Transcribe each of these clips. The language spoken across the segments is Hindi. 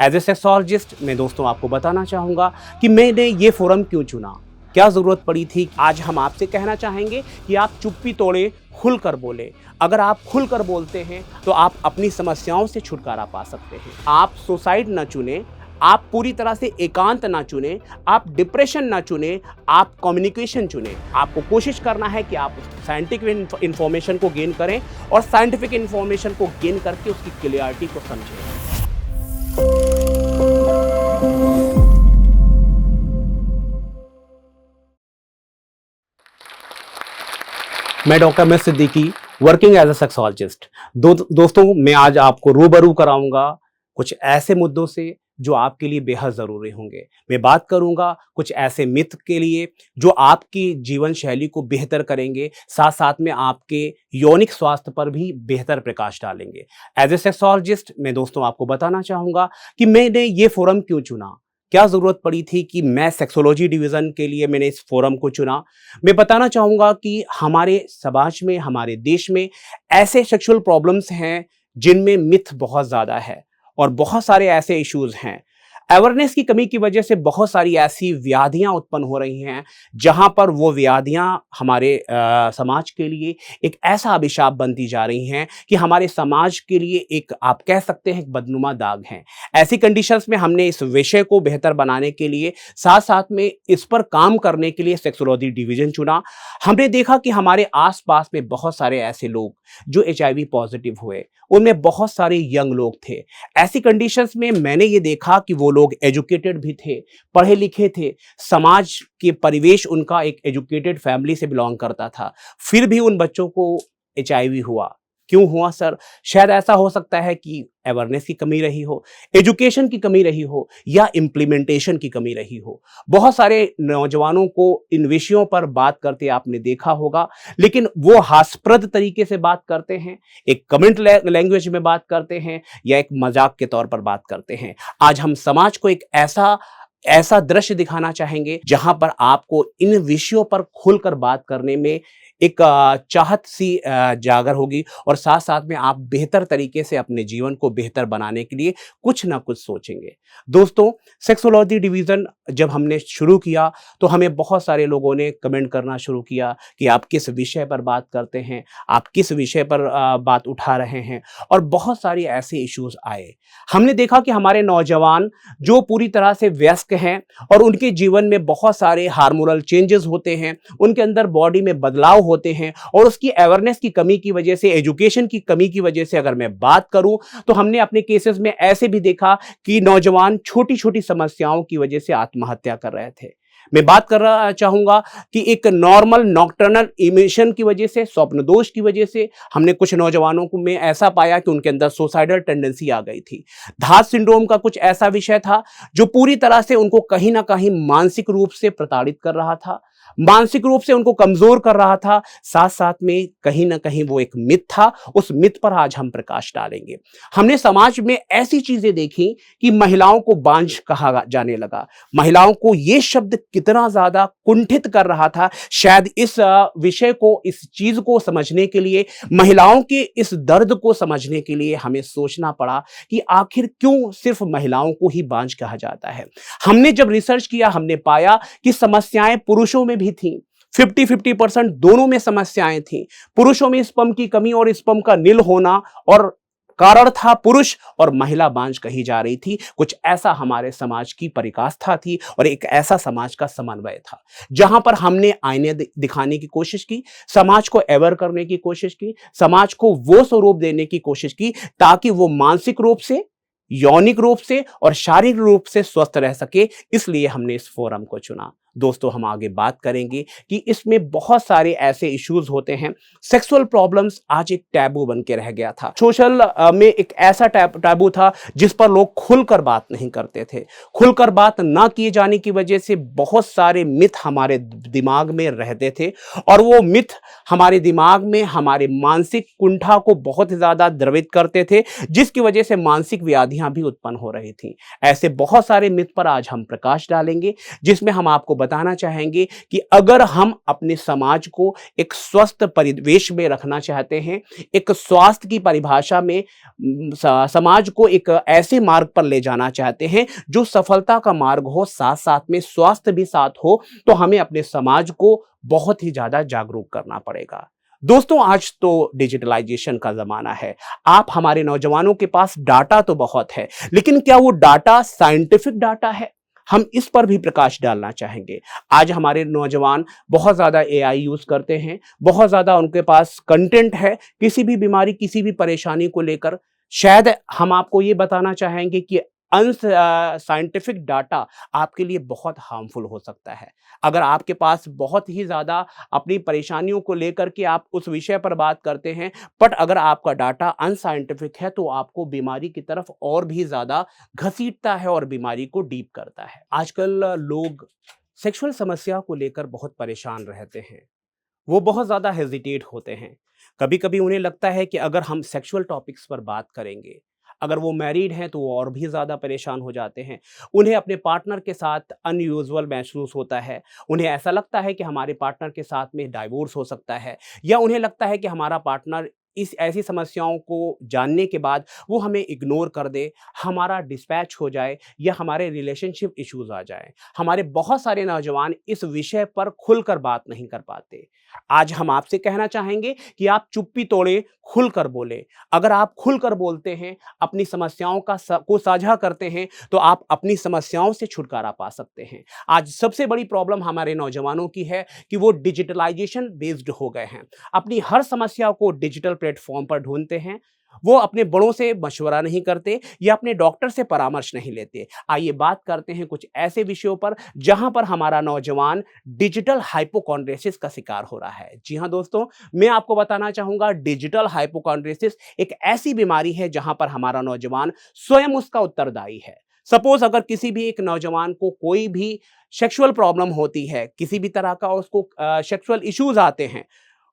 एज ए सेक्सोलॉजिस्ट मैं दोस्तों आपको बताना चाहूँगा कि मैंने ये फोरम क्यों चुना, क्या ज़रूरत पड़ी थी। आज हम आपसे कहना चाहेंगे कि आप चुप्पी तोड़े, खुलकर बोले। अगर आप खुलकर बोलते हैं तो आप अपनी समस्याओं से छुटकारा पा सकते हैं। आप सुसाइड ना चुने, आप पूरी तरह से एकांत ना चुने, आप डिप्रेशन ना चुने, आप कम्युनिकेशन चुने। आपको कोशिश करना है कि आप साइंटिफिक इन्फॉर्मेशन को गेन करें और साइंटिफिक इन्फॉर्मेशन को गेन करके उसकी क्लियरिटी को समझें। मैं doctor miss Siddiqui, working as a sexologist. दोस्तों मैं आज आपको रूबरू कराऊंगा कुछ ऐसे मुद्दों से जो आपके लिए बेहद ज़रूरी होंगे। मैं बात करूंगा कुछ ऐसे मिथ के लिए जो आपकी जीवन शैली को बेहतर करेंगे, साथ साथ में आपके यौनिक स्वास्थ्य पर भी बेहतर प्रकाश डालेंगे। एज ए सेक्सोलॉजिस्ट मैं दोस्तों आपको बताना चाहूँगा कि मैंने ये फोरम क्यों चुना, क्या ज़रूरत पड़ी थी कि मैं सेक्सोलॉजी डिवीज़न के लिए मैंने इस फोरम को चुना। मैं बताना चाहूँगा कि हमारे समाज में, हमारे देश में ऐसे सेक्सुअल प्रॉब्लम्स हैं जिनमें मिथ बहुत ज़्यादा है और बहुत सारे ऐसे इश्यूज़ हैं। अवेयरनेस की कमी की वजह से बहुत सारी ऐसी व्याधियां उत्पन्न हो रही हैं जहां पर वो व्याधियां हमारे समाज के लिए एक ऐसा अभिशाप बनती जा रही हैं कि हमारे समाज के लिए एक, आप कह सकते हैं, एक बदनुमा दाग हैं। ऐसी कंडीशंस में हमने इस विषय को बेहतर बनाने के लिए, साथ साथ में इस पर काम करने के लिए सेक्सोलॉजी डिवीजन चुना। हमने देखा कि हमारे आसपास में बहुत सारे ऐसे लोग जो HIV पॉजिटिव हुए, उनमें बहुत सारे यंग लोग थे। ऐसी कंडीशंस में मैंने ये देखा कि वो लोग एजुकेटेड भी थे, पढ़े लिखे थे, समाज के परिवेश उनका एक एजुकेटेड फैमिली से बिलोंग करता था, फिर भी उन बच्चों को HIV हुआ। क्यों हुआ सर? शायद ऐसा हो सकता है कि अवेयरनेस की कमी रही हो, एजुकेशन की कमी रही हो, या इम्प्लीमेंटेशन की कमी रही हो। बहुत सारे नौजवानों को इन विषयों पर बात करते आपने देखा होगा, लेकिन वो हास्यप्रद तरीके से बात करते हैं, एक कमेंट लैंग्वेज में बात करते हैं, या एक मजाक के तौर पर बात करते हैं। आज हम समाज को एक ऐसा दृश्य दिखाना चाहेंगे जहां पर आपको इन विषयों पर खुलकर बात करने में एक चाहत सी जागर होगी, और साथ साथ में आप बेहतर तरीके से अपने जीवन को बेहतर बनाने के लिए कुछ ना कुछ सोचेंगे। दोस्तों, सेक्सोलॉजी डिवीज़न जब हमने शुरू किया तो हमें बहुत सारे लोगों ने कमेंट करना शुरू किया कि आप किस विषय पर बात करते हैं, आप किस विषय पर बात उठा रहे हैं, और बहुत सारे ऐसे इश्यूज आए। हमने देखा कि हमारे नौजवान जो पूरी तरह से व्यस्त हैं और उनके जीवन में बहुत सारे हार्मोनल चेंजेस होते हैं, उनके अंदर बॉडी में बदलाव होते हैं, और उसकी अवेयरनेस की कमी की वजह से, एजुकेशन की कमी की वजह से अगर मैं बात करूं तो हमने अपने केसेस में ऐसे भी देखा कि नौजवान छोटी छोटी समस्याओं की वजह से आत्महत्या कर रहे थे। मैं बात कर रहा चाहूंगा कि एक नॉर्मल नॉकटर्नल इमिशन की वजह से, स्वप्न दोष की वजह से, हमने कुछ नौजवानों को में ऐसा पाया कि उनके अंदर सुसाइडल टेंडेंसी आ गई थी। धात सिंड्रोम का कुछ ऐसा विषय था जो पूरी तरह से उनको कहीं ना कहीं मानसिक रूप से प्रताड़ित कर रहा था, मानसिक रूप से उनको कमजोर कर रहा था। साथ साथ में कहीं ना कहीं वो एक मिथ था, उस मिथ पर आज हम प्रकाश डालेंगे। हमने समाज में ऐसी चीजें देखी कि महिलाओं को बांझ कहा जाने लगा, महिलाओं को ये शब्द कितना ज्यादा कुंठित कर रहा था। शायद इस विषय को, इस चीज को समझने के लिए, महिलाओं के इस दर्द को समझने के लिए हमें सोचना पड़ा कि आखिर क्यों सिर्फ महिलाओं को ही बांझ कहा जाता है। हमने जब रिसर्च किया, हमने पाया कि समस्याएं पुरुषों में भी थी। 50-50% दोनों में समस्याएं थी। पुरुषों में स्पर्म की कमी और स्पर्म का नील होना, और कारण था पुरुष, और महिला बांझ कही जा रही थी। कुछ ऐसा हमारे समाज की परिकाष्ठा थी और एक ऐसा समाज का समन्वय था जहां पर हमने आईने दिखाने की कोशिश की, समाज को अवेयर करने की कोशिश की, समाज को वो स्वरूप देने की कोशिश की ताकि वो मानसिक रूप से, यौनिक रूप से और शारीरिक रूप से स्वस्थ रह सके। इसलिए हमने इस फोरम को चुना। दोस्तों, हम आगे बात करेंगे कि इसमें बहुत सारे ऐसे इश्यूज होते हैं। सेक्सुअल प्रॉब्लम्स आज एक टैबू बन के रह गया था। सोशल में एक ऐसा टैबू था जिस पर लोग खुलकर बात नहीं करते थे। खुलकर बात ना किए जाने की वजह से बहुत सारे मिथ हमारे दिमाग में रहते थे, और वो मिथ हमारे दिमाग में हमारे मानसिक कुंठा को बहुत ज्यादा द्रवित करते थे, जिसकी वजह से मानसिक व्याधियां भी उत्पन्न हो रही थी। ऐसे बहुत सारे मिथ पर आज हम प्रकाश डालेंगे, जिसमें हम आपको बताना चाहेंगे कि अगर हम अपने समाज को एक स्वस्थ परिवेश में रखना चाहते हैं, एक स्वास्थ्य की परिभाषा में समाज को एक ऐसे मार्ग पर ले जाना चाहते हैं जो सफलता का मार्ग हो, साथ साथ में स्वास्थ्य भी साथ हो, तो हमें अपने समाज को बहुत ही ज्यादा जागरूक करना पड़ेगा। दोस्तों, आज तो डिजिटलाइजेशन का जमाना है। आप हमारे नौजवानों के पास डाटा तो बहुत है, लेकिन क्या वो डाटा साइंटिफिक डाटा है? हम इस पर भी प्रकाश डालना चाहेंगे। आज हमारे नौजवान बहुत ज्यादा एआई यूज करते हैं, बहुत ज्यादा उनके पास कंटेंट है किसी भी बीमारी, किसी भी परेशानी को लेकर। शायद हम आपको ये बताना चाहेंगे कि साइंटिफिक डाटा आपके लिए बहुत हार्मफुल हो सकता है। अगर आपके पास बहुत ही ज्यादा अपनी परेशानियों को लेकर के आप उस विषय पर बात करते हैं, बट अगर आपका डाटा अनसाइंटिफिक है तो आपको बीमारी की तरफ और भी ज्यादा घसीटता है और बीमारी को डीप करता है। आजकल लोग सेक्सुअल समस्या को लेकर बहुत परेशान रहते हैं। वो बहुत ज़्यादा हेजिटेट होते हैं। कभी-कभी उन्हें लगता है कि अगर हम सेक्सुअल टॉपिक्स पर बात करेंगे, अगर वो मैरिड हैं तो वो और भी ज़्यादा परेशान हो जाते हैं। उन्हें अपने पार्टनर के साथ अनयूजुअल महसूस होता है। उन्हें ऐसा लगता है कि हमारे पार्टनर के साथ में डाइवोर्स हो सकता है, या उन्हें लगता है कि हमारा पार्टनर इस ऐसी समस्याओं को जानने के बाद वो हमें इग्नोर कर दे, हमारा डिस्पैच हो जाए, या हमारे रिलेशनशिप इश्यूज़ आ जाएँ। हमारे बहुत सारे नौजवान इस विषय पर खुलकर बात नहीं कर पाते। आज हम आपसे कहना चाहेंगे कि आप चुप्पी तोड़ें, खुलकर बोलें। अगर आप खुलकर बोलते हैं, अपनी समस्याओं को साझा करते हैं, तो आप अपनी समस्याओं से छुटकारा पा सकते हैं। आज सबसे बड़ी प्रॉब्लम हमारे नौजवानों की है कि वो डिजिटलाइजेशन बेस्ड हो गए हैं। अपनी हर समस्या को डिजिटल प्लेटफ़ॉर्म पर ढूँढते हैं। वो अपने बड़ों से मशवरा नहीं करते या अपने डॉक्टर से परामर्श नहीं लेते। आइए बात करते हैं कुछ ऐसे विषयों पर जहां पर हमारा नौजवान डिजिटल हाइपोकॉन्ड्रियासिस का शिकार हो रहा है। जी हां दोस्तों, मैं आपको बताना चाहूंगा, डिजिटल हाइपोकॉन्ड्रियासिस एक ऐसी बीमारी है जहां पर हमारा नौजवान स्वयं उसका उत्तरदायी है। सपोज अगर किसी भी एक नौजवान को कोई भी सेक्सुअल प्रॉब्लम होती है, किसी भी तरह का उसको सेक्सुअल इश्यूज आते हैं,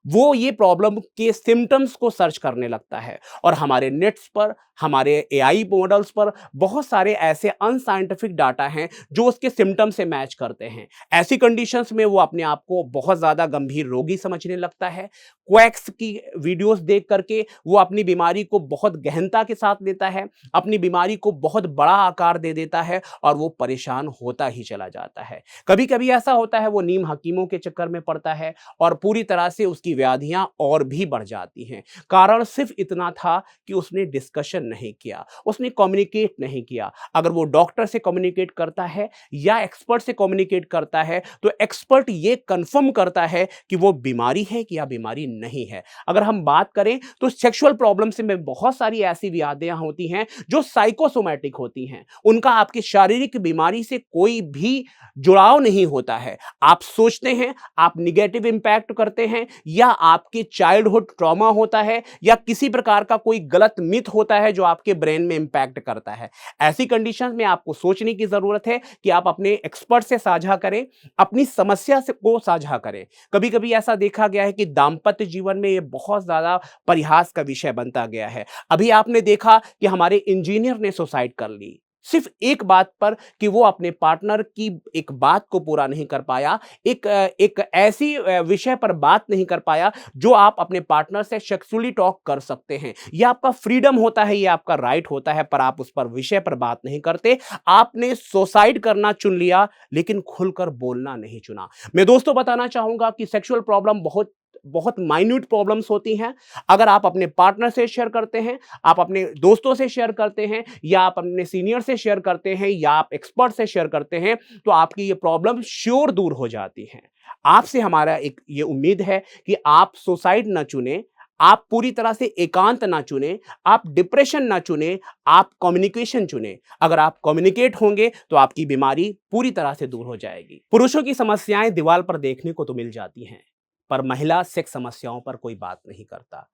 वो ये प्रॉब्लम के सिम्टम्स को सर्च करने लगता है और हमारे नेट्स पर, हमारे एआई मॉडल्स पर बहुत सारे ऐसे अनसाइंटिफिक डाटा हैं जो उसके सिम्टम से मैच करते हैं। ऐसी कंडीशंस में वो अपने आप को बहुत ज़्यादा गंभीर रोगी समझने लगता है। क्वैक्स की वीडियोस देख करके वो अपनी बीमारी को बहुत गहनता के साथ लेता है, अपनी बीमारी को बहुत बड़ा आकार दे देता है और वो परेशान होता ही चला जाता है। कभी कभी ऐसा होता है वो नीम हकीमों के चक्कर में पड़ता है और पूरी तरह से उसकी व्याधियां और भी बढ़ जाती हैं। कारण सिर्फ इतना था कि उसने डिस्कशन नहीं किया, उसने कम्युनिकेट नहीं किया। अगर वो डॉक्टर से कम्युनिकेट करता है या एक्सपर्ट से कम्युनिकेट करता है तो एक्सपर्ट ये कंफर्म करता है कि वो बीमारी है कि या बीमारी नहीं है। अगर हम बात करें तो सेक्सुअल प्रॉब्लम्स में बहुत सारी ऐसी व्याधियां होती हैं जो साइकोसोमैटिक होती हैं। उनका आपकी शारीरिक बीमारी से कोई भी जुड़ाव नहीं होता है। आप सोचते हैं, आप निगेटिव इंपैक्ट करते हैं, या आपके चाइल्डहुड ट्रॉमा होता है, या किसी प्रकार का कोई गलत मिथ होता है जो आपके ब्रेन में इंपैक्ट करता है। ऐसी कंडीशंस में आपको सोचने की जरूरत है कि आप अपने एक्सपर्ट से साझा करें, अपनी समस्या से को साझा करें। कभी कभी ऐसा देखा गया है कि दाम्पत्य जीवन में ये बहुत ज्यादा परिहास का विषय बनता गया है। अभी आपने देखा कि हमारे इंजीनियर ने सुसाइड कर ली सिर्फ एक बात पर कि वो अपने पार्टनर की एक बात को पूरा नहीं कर पाया, एक ऐसी विषय पर बात नहीं कर पाया जो आप अपने पार्टनर से सेक्सुअली टॉक कर सकते हैं। यह आपका फ्रीडम होता है, यह आपका राइट होता है, पर आप उस पर विषय पर बात नहीं करते। आपने सुसाइड करना चुन लिया लेकिन खुलकर बोलना नहीं चुना। मैं दोस्तों बताना चाहूंगा कि सेक्सुअल प्रॉब्लम बहुत बहुत माइन्यूट प्रॉब्लम्स होती हैं। अगर आप अपने पार्टनर से शेयर करते हैं, आप अपने दोस्तों से शेयर करते हैं, या आप अपने सीनियर से शेयर करते हैं, या आप एक्सपर्ट से शेयर करते हैं, तो आपकी ये प्रॉब्लम श्योर दूर हो जाती है। आपसे हमारा एक ये उम्मीद है कि आप सुसाइड ना चुने, आप पूरी तरह से एकांत ना चुने, आप डिप्रेशन ना चुने, आप कम्युनिकेशन चुने। अगर आप कम्युनिकेट होंगे तो आपकी बीमारी पूरी तरह से दूर हो जाएगी। पुरुषों की समस्याएं दीवार पर देखने को तो मिल जाती हैं, पर महिला सेक्स समस्याओं पर कोई बात नहीं करता।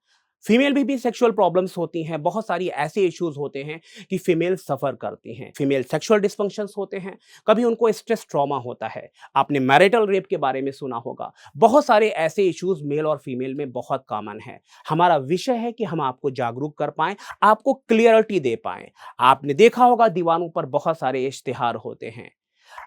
फीमेल भी सेक्सुअल प्रॉब्लम्स होती हैं, बहुत सारी ऐसे इश्यूज होते हैं कि फीमेल सफर करती हैं। फीमेल सेक्सुअल डिस्फंक्शंस होते हैं, कभी उनको स्ट्रेस ट्रॉमा होता है। आपने मैरिटल रेप के बारे में सुना होगा। बहुत सारे ऐसे इश्यूज मेल और फीमेल में बहुत कॉमन है। हमारा विषय है कि हम आपको जागरूक कर पाएं, आपको क्लियरिटी दे पाएं। आपने देखा होगा दीवारों पर बहुत सारे इश्तिहार होते हैं,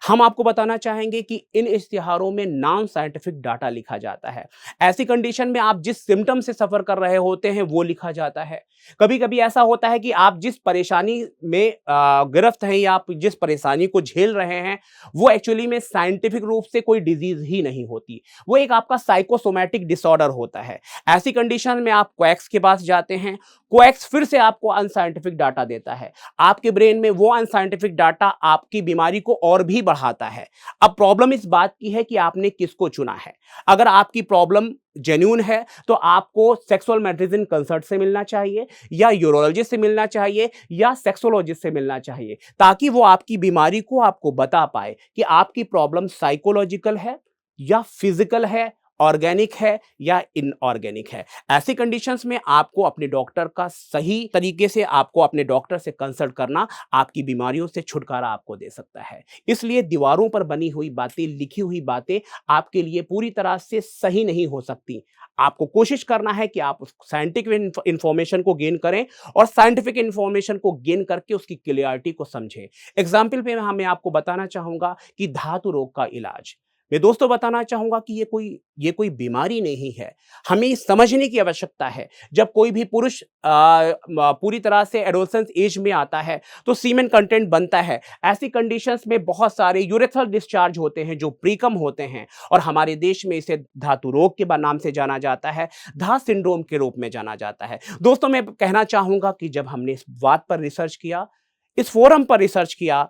हम आपको बताना चाहेंगे कि इन इश्तिहारों में नॉन साइंटिफिक डाटा लिखा जाता है। ऐसी कंडीशन में आप जिस सिम्टम से सफर कर रहे होते हैं वो लिखा जाता है। कभी-कभी ऐसा होता है कि आप जिस परेशानी में गिरफ्त हैं या आप जिस परेशानी को झेल रहे हैं, वो एक्चुअली में साइंटिफिक रूप से कोई डिजीज ही नहीं होती। वो एक आपका साइकोसोमैटिक डिसऑर्डर होता है। ऐसी कंडीशन में आप क्वैक्स के पास जाते हैं। क्वैक्स फिर से आपको अनसाइंटिफिक डाटा देता है। आपके ब्रेन में वो अनसाइंटिफिक डाटा आपकी बीमारी को और भी बढ़ाता है। अब प्रॉब्लम इस बात की है कि आपने किसको चुना है। अगर आपकी प्रॉब्लम जेन्युइन है तो आपको सेक्सुअल मेडिसिन कंसल्ट से मिलना चाहिए या यूरोलॉजिस्ट से मिलना चाहिए या सेक्सोलॉजिस्ट से मिलना चाहिए, ताकि वो आपकी बीमारी को आपको बता पाए कि आपकी प्रॉब्लम साइकोलॉजिकल है या फिजिकल है, ऑर्गेनिक है या इनऑर्गेनिक है। ऐसी कंडीशंस में आपको अपने डॉक्टर का सही तरीके से आपको अपने डॉक्टर से कंसल्ट करना आपकी बीमारियों से छुटकारा आपको दे सकता है। इसलिए दीवारों पर बनी हुई बातें, लिखी हुई बातें आपके लिए पूरी तरह से सही नहीं हो सकती। आपको कोशिश करना है कि आप उस साइंटिफिक इंफॉर्मेशन को गेन करें और साइंटिफिक इंफॉर्मेशन को गेन करके उसकी क्लियरिटी को समझें। एग्जाम्पल पे मैं आपको बताना चाहूंगा कि धातु रोग का इलाज। मैं दोस्तों बताना चाहूंगा कि ये कोई बीमारी नहीं है। हमें समझने की आवश्यकता है। जब कोई भी पुरुष पूरी तरह से एडोलसेंस एज में आता है तो सीमेन कंटेंट बनता है। ऐसी कंडीशंस में बहुत सारे यूरेथ्रल डिस्चार्ज होते हैं जो प्रीकम होते हैं और हमारे देश में इसे धातु रोग के नाम से जाना जाता है, धा सिंड्रोम के रूप में जाना जाता है। दोस्तों मैं कहना चाहूंगा कि जब हमने इस बात पर रिसर्च किया, इस फोरम पर रिसर्च किया,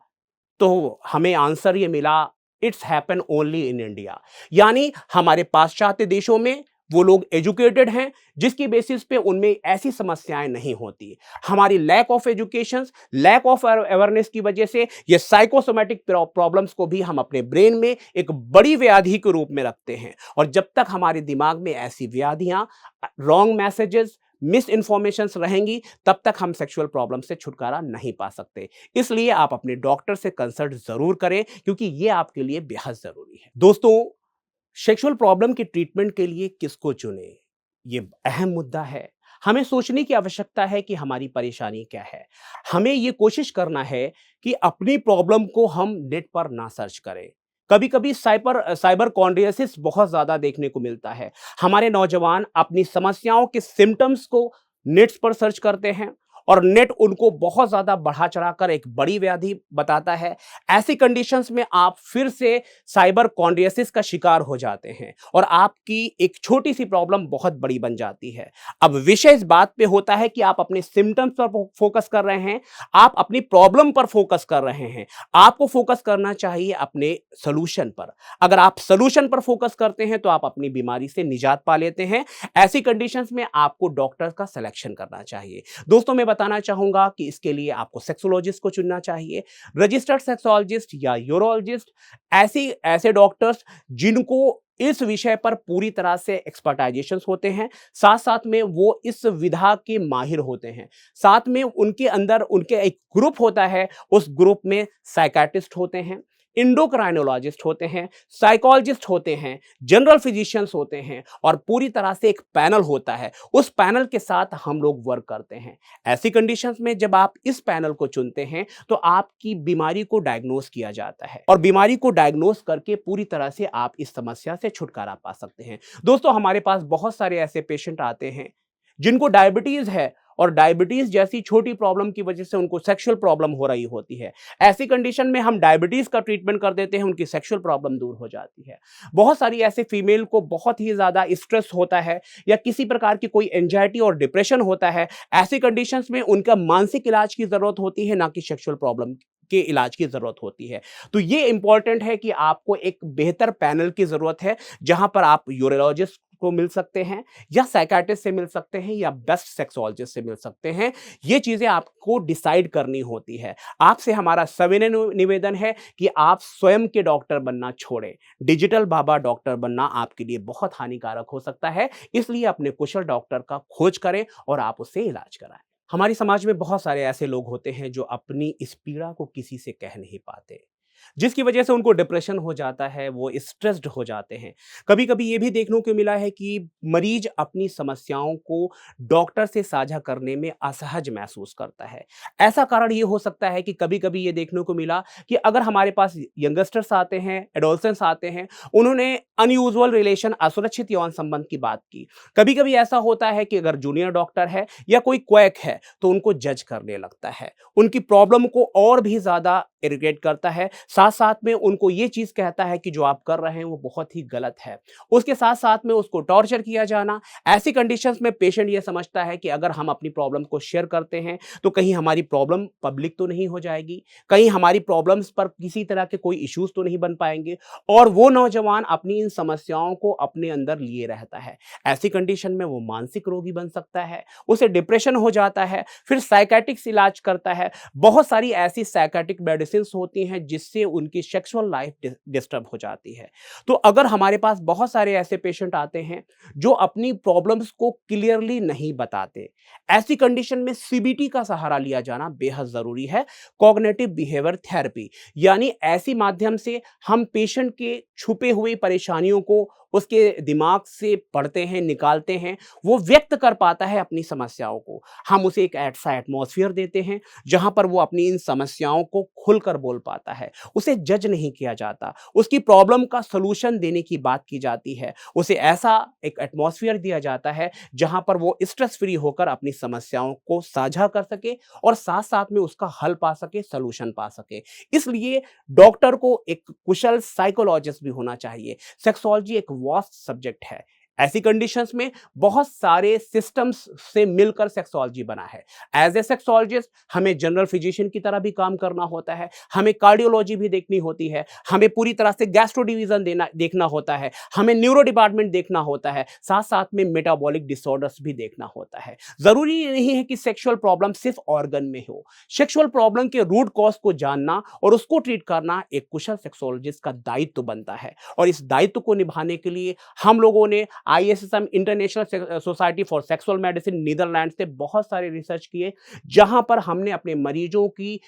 तो हमें आंसर ये मिला, it's happen only in India. यानी हमारे पाश्चात्य देशों में वो लोग एजुकेटेड हैं जिसकी बेसिस पे उनमें ऐसी समस्याएं नहीं होती। हमारी lack of education, lack of awareness की वजह से ये साइकोसोमैटिक प्रॉब्लम्स को भी हम अपने ब्रेन में एक बड़ी व्याधि के रूप में रखते हैं। और जब तक हमारे दिमाग में ऐसी व्याधियां, रॉन्ग मैसेजेस, मिस इंफॉर्मेशंस रहेंगी, तब तक हम सेक्सुअल प्रॉब्लम से छुटकारा नहीं पा सकते। इसलिए आप अपने डॉक्टर से कंसल्ट जरूर करें क्योंकि ये आपके लिए बेहद जरूरी है। दोस्तों, सेक्सुअल प्रॉब्लम के ट्रीटमेंट के लिए किसको चुने, ये अहम मुद्दा है। हमें सोचने की आवश्यकता है कि हमारी परेशानी क्या है। हमें ये कोशिश करना है कि अपनी प्रॉब्लम को हम नेट पर ना सर्च करें। कभी कभी साइबर साइबर कॉन्ड्रियासिस बहुत ज्यादा देखने को मिलता है। हमारे नौजवान अपनी समस्याओं के सिम्टम्स को नेट्स पर सर्च करते हैं और नेट उनको बहुत ज्यादा बढ़ा चढ़ाकर एक बड़ी व्याधि बताता है। ऐसी कंडीशंस में आप फिर से साइबर कॉन्ड्रियासिस का शिकार हो जाते हैं और आपकी एक छोटी सी प्रॉब्लम बहुत बड़ी बन जाती है। अब विषय इस बात पे होता है कि आप अपने सिम्टम्स पर फोकस कर रहे हैं, आप अपनी प्रॉब्लम पर फोकस कर रहे हैं। आपको फोकस करना चाहिए अपने सोल्यूशन पर। अगर आप सोल्यूशन पर फोकस करते हैं तो आप अपनी बीमारी से निजात पा लेते हैं। ऐसी कंडीशंस में आपको डॉक्टर का सिलेक्शन करना चाहिए। दोस्तों मैं बताना चाहूंगा कि इसके लिए आपको सेक्सोलॉजिस्ट को चुनना चाहिए, रजिस्टर्ड सेक्सोलॉजिस्ट या यूरोलॉजिस्ट, ऐसे डॉक्टर्स जिनको इस विषय पर पूरी तरह से एक्सपर्टाइजेशन होते हैं, साथ साथ में वो इस विधा के माहिर होते हैं। साथ में उनके अंदर उनके एक ग्रुप होता है, उस ग्रुप में साइकाट्रिस्ट होते हैं, इंडोक्राइनोलॉजिस्ट होते हैं, साइकोलॉजिस्ट होते हैं, जनरल फिजिशियंस होते हैं और पूरी तरह से एक पैनल होता है। उस पैनल के साथ हम लोग वर्क करते हैं। ऐसी कंडीशंस में जब आप इस पैनल को चुनते हैं तो आपकी बीमारी को डायग्नोस किया जाता है और बीमारी को डायग्नोस करके पूरी तरह से आप इस समस्या से छुटकारा पा सकते हैं। दोस्तों हमारे पास बहुत सारे ऐसे पेशेंट आते हैं जिनको डायबिटीज है और डायबिटीज जैसी छोटी प्रॉब्लम की वजह से उनको सेक्सुअल प्रॉब्लम हो रही होती है। ऐसी कंडीशन में हम डायबिटीज का ट्रीटमेंट कर देते हैं, उनकी सेक्सुअल प्रॉब्लम दूर हो जाती है। बहुत सारी ऐसे फीमेल को बहुत ही ज्यादा स्ट्रेस होता है या किसी प्रकार की कोई एंजाइटी और डिप्रेशन होता है। ऐसी कंडीशंस में उनका मानसिक इलाज की जरूरत होती है, ना कि सेक्सुअल प्रॉब्लम के इलाज की जरूरत होती है। तो ये इंपॉर्टेंट है कि आपको एक बेहतर पैनल की जरूरत है जहां पर आप यूरोलॉजिस्ट को मिल सकते हैं या साइकाट्रिस्ट से मिल सकते हैं या बेस्ट सेक्सोलॉजिस्ट से मिल सकते हैं। ये चीजें आपको डिसाइड करनी होती है। आपसे हमारा सविनय निवेदन है कि आप स्वयं के डॉक्टर बनना छोड़ें। डिजिटल बाबा डॉक्टर बनना आपके लिए बहुत हानिकारक हो सकता है। इसलिए अपने कुशल डॉक्टर का खोज करें और आप उससे इलाज कराएं। हमारी समाज में बहुत सारे ऐसे लोग होते हैं जो अपनी इस पीड़ा को किसी से कह नहीं पाते। जिसकी वजह से उनको डिप्रेशन हो जाता है, वो स्ट्रेस्ड हो जाते हैं। कभी-कभी ये भी देखने को मिला है कि मरीज अपनी समस्याओं को डॉक्टर से साझा करने में असहज महसूस करता है। ऐसा कारण ये हो सकता है कि कभी-कभी ये देखने को मिला कि अगर हमारे पास यंगस्टर्स आते हैं, एडोलसेंट्स आते हैं, उन्होंने अनयूजुअल रिलेशन, असुरक्षित यौन संबंध की बात की। कभी-कभी ऐसा होता है कि अगर जूनियर डॉक्टर है या कोई क्वैक है, तो उनको जज करने लगता है। उनकी प्रॉब्लम को और भी ज़्यादा इरिटेट करता है। साथ-साथ में उनको ये चीज़ कहता है कि जो आप कर रहे हैं वो बहुत ही गलत है। उसके साथ-साथ में उसको टॉर्चर किया जाना, ऐसी कंडीशंस में पेशेंट ये समझता है कि अगर हम अपनी प्रॉब्लम को शेयर करते हैं, तो कहीं हमारी प्रॉब्लम पब्लिक तो नहीं हो जाएगी, कहीं हमारी प्रॉब्लम्स पर किसी तरह के कोई इश्यूज़ तो नहीं बन पाएँगे, और वो नौजवान अपनी इन समस्याओं को अपने अंदर लिए रहता है। ऐसी कंडीशन में वो मानसिक रोगी बन सकता है, उसे डिप्रेशन हो जाता है, फिर साइकियाट्रिक्स इलाज करता है। बहुत सारी ऐसी साइकियाट्रिक मेडिसिन्स होती हैं जिससे उनकी सेक्सुअल लाइफ डिस्टर्ब हो जाती है। तो अगर हमारे पास बहुत सारे ऐसे पेशेंट आते हैं जो अपनी प्रॉब्लम्स को क्लियरली नहीं बताते, ऐसी कंडीशन में सीबीटी का सहारा लिया जाना बेहद जरूरी है। कॉग्निटिव बिहेवियर थेरेपी, यानी ऐसी माध्यम से हम पेशेंट के छुपे हुए परेशानियों को उसके दिमाग से पढ़ते हैं, निकालते हैं, वो व्यक्त कर पाता है अपनी समस्याओं को। हम उसे एक ऐसा एटमॉस्फेयर देते हैं जहां पर वो अपनी इन समस्याओं को खुलकर बोल पाता है। उसे जज नहीं किया जाता, उसकी प्रॉब्लम का सलूशन देने की बात की जाती है। उसे ऐसा एक एटमॉस्फेयर दिया जाता है जहां पर वो स्ट्रेस फ्री होकर अपनी समस्याओं को साझा कर सके और साथ साथ में उसका हल पा सके, सलूशन पा सके। इसलिए डॉक्टर को एक कुशल साइकोलॉजिस्ट भी होना चाहिए। सेक्सोलॉजी एक वास्ट सब्जेक्ट है। ऐसी कंडीशंस में बहुत सारे सिस्टम्स से मिलकर सेक्सोलॉजी बना है। एज ए सेक्सोलॉजिस्ट हमें जनरल फिजिशियन की तरह भी काम करना होता है, हमें कार्डियोलॉजी भी देखनी होती है, हमें पूरी तरह से गैस्ट्रो डिवीजन देखना होता है, हमें न्यूरो डिपार्टमेंट देखना होता है, साथ साथ में मेटाबॉलिक डिसऑर्डर्स भी देखना होता है। जरूरी नहीं है कि सेक्सुअल प्रॉब्लम सिर्फ ऑर्गन में हो। सेक्सुअल प्रॉब्लम के रूट कॉज को जानना और उसको ट्रीट करना एक कुशल सेक्सोलॉजिस्ट का दायित्व बनता है। और इस दायित्व को निभाने के लिए हम लोगों ने ISSM international society for sexual medicine Netherland से बहुत सारे रिसर्च किए, जहां पर हमने अपने मरीजों की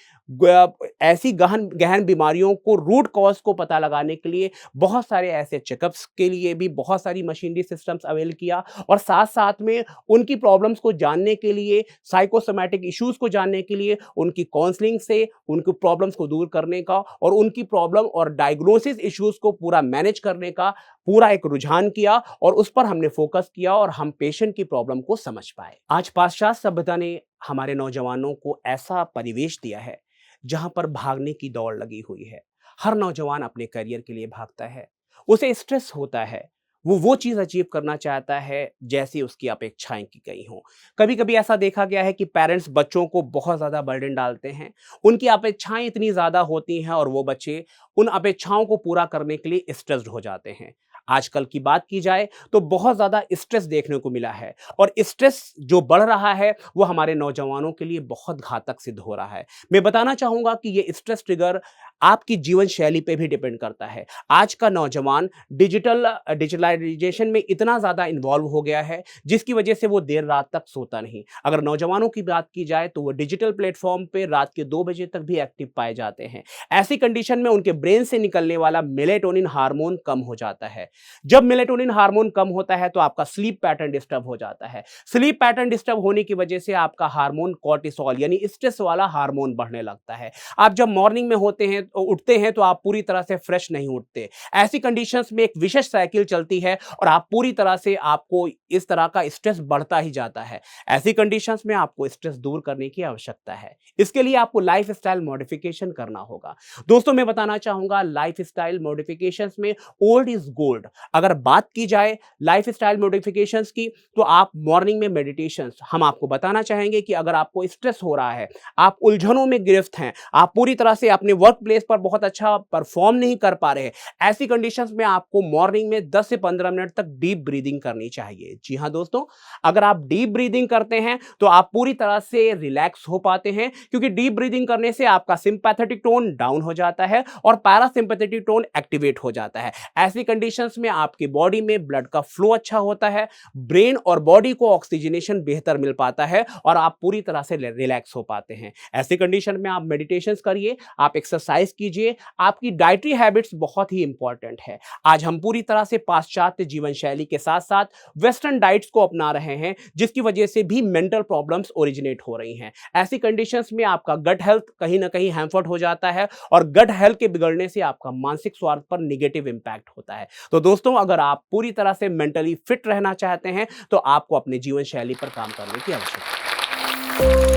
ऐसी गहन बीमारियों को, रूट कॉज को पता लगाने के लिए बहुत सारे ऐसे चेकअप्स के लिए भी बहुत सारी मशीनरी सिस्टम्स अवेल किया, और साथ साथ में उनकी प्रॉब्लम्स को जानने के लिए, साइकोसोमैटिक इश्यूज को जानने के लिए उनकी काउंसलिंग से उनकी प्रॉब्लम्स को दूर करने का और उनकी प्रॉब्लम और डायग्नोसिस इश्यूज को पूरा मैनेज करने का पूरा एक रुझान किया, और उस पर हमने फोकस किया और हम पेशेंट की प्रॉब्लम को समझ पाए। आज पाश्चात्य सभ्यता ने हमारे नौजवानों को ऐसा परिवेश दिया है जहां पर भागने की दौड़ लगी हुई है। हर नौजवान अपने करियर के लिए भागता है, उसे स्ट्रेस होता है, वो चीज अचीव करना चाहता है जैसी उसकी अपेक्षाएं की गई हों। कभी कभी ऐसा देखा गया है कि पेरेंट्स बच्चों को बहुत ज्यादा बर्डन डालते हैं, उनकी अपेक्षाएं इतनी ज्यादा होती हैं और वो बच्चे उन अपेक्षाओं को पूरा करने के लिए स्ट्रेस्ड हो जाते हैं। आजकल की बात की जाए तो बहुत ज्यादा स्ट्रेस देखने को मिला है, और स्ट्रेस जो बढ़ रहा है वो हमारे नौजवानों के लिए बहुत घातक सिद्ध हो रहा है। मैं बताना चाहूंगा कि ये स्ट्रेस ट्रिगर आपकी जीवन शैली पे भी डिपेंड करता है। आज का नौजवान डिजिटलाइजेशन में इतना ज्यादा इन्वॉल्व हो गया है जिसकी वजह से वो देर रात तक सोता नहीं। अगर नौजवानों की बात की जाए तो वो डिजिटल प्लेटफॉर्म पे रात के 2 बजे तक भी एक्टिव पाए जाते हैं। ऐसी कंडीशन में उनके ब्रेन से निकलने वाला मेलेटोनिन हार्मोन कम हो जाता है। जब मेलेटोनिन हार्मोन कम होता है तो आपका स्लीप पैटर्न डिस्टर्ब हो जाता है। स्लीप पैटर्न डिस्टर्ब होने की वजह से आपका हार्मोन कॉर्टिसोल यानी स्ट्रेस वाला हार्मोन बढ़ने लगता है। आप जब मॉर्निंग में उठते हैं तो आप पूरी तरह से फ्रेश नहीं उठते। ऐसी कंडीशंस में एक विशेष साइकिल चलती है और आप पूरी तरह से, आपको इस तरह का स्ट्रेस बढ़ता ही जाता है। ऐसी कंडीशंस में आपको स्ट्रेस दूर करने की आवश्यकता है। इसके लिए आपको लाइफस्टाइल मॉडिफिकेशन करना होगा। दोस्तों, मैं बताना चाहूंगा लाइफस्टाइल मॉडिफिकेशंस में ओल्ड इज गोल्ड। अगर बात की जाए लाइफस्टाइल मॉडिफिकेशंस की तो आप मॉर्निंग में मेडिटेशंस, हम आपको बताना चाहेंगे कि अगर आपको स्ट्रेस हो रहा है, आप उलझनों में गिरफ्त हैं, आप पूरी तरह से अपने वर्क प्लेस पर बहुत अच्छा परफॉर्म नहीं कर पा रहे, ऐसी कंडीशंस में आपको मॉर्निंग में 10 से 15 मिनट तक डीप ब्रीदिंग करनी चाहिए। जी हां दोस्तों, अगर आप डीप ब्रीदिंग करते हैं तो आप पूरी तरह से रिलैक्स हो पाते हैं, क्योंकि डीप ब्रीदिंग करने से आपका सिंपैथेटिक टोन डाउन हो जाता है और पैरासिम्पैथेटिक टोन एक्टिवेट हो जाता है। ऐसी कंडीशंस कंडीशंस में आपके बॉडी में ब्लड का फ्लो अच्छा होता है, ब्रेन और बॉडी को ऑक्सीजनेशन बेहतर मिल पाता है और आप पूरी तरह से रिलैक्स हो पाते हैं। ऐसे कंडीशन में आप मेडिटेशंस करिए, आप एक्सरसाइज कीजिए, आपकी डाइटरी हैबिट्स बहुत ही इंपॉर्टेंट है। आज हम पूरी तरह से पाश्चात्य जीवन शैली के साथ साथ वेस्टर्न डाइट्स को अपना रहे हैं, जिसकी वजह से भी मेंटल प्रॉब्लम्स ओरिजिनेट हो रही हैं। ऐसी कंडीशंस में आपका गट हेल्थ कहीं ना कहीं हैम्पर्ड हो जाता है और गट हेल्थ के बिगड़ने से आपका मानसिक स्वास्थ्य पर नेगेटिव इंपैक्ट होता है। तो दोस्तों, अगर आप पूरी तरह से मेंटली फिट रहना चाहते हैं तो आपको अपने जीवन शैली पर काम करने की आवश्यकता है।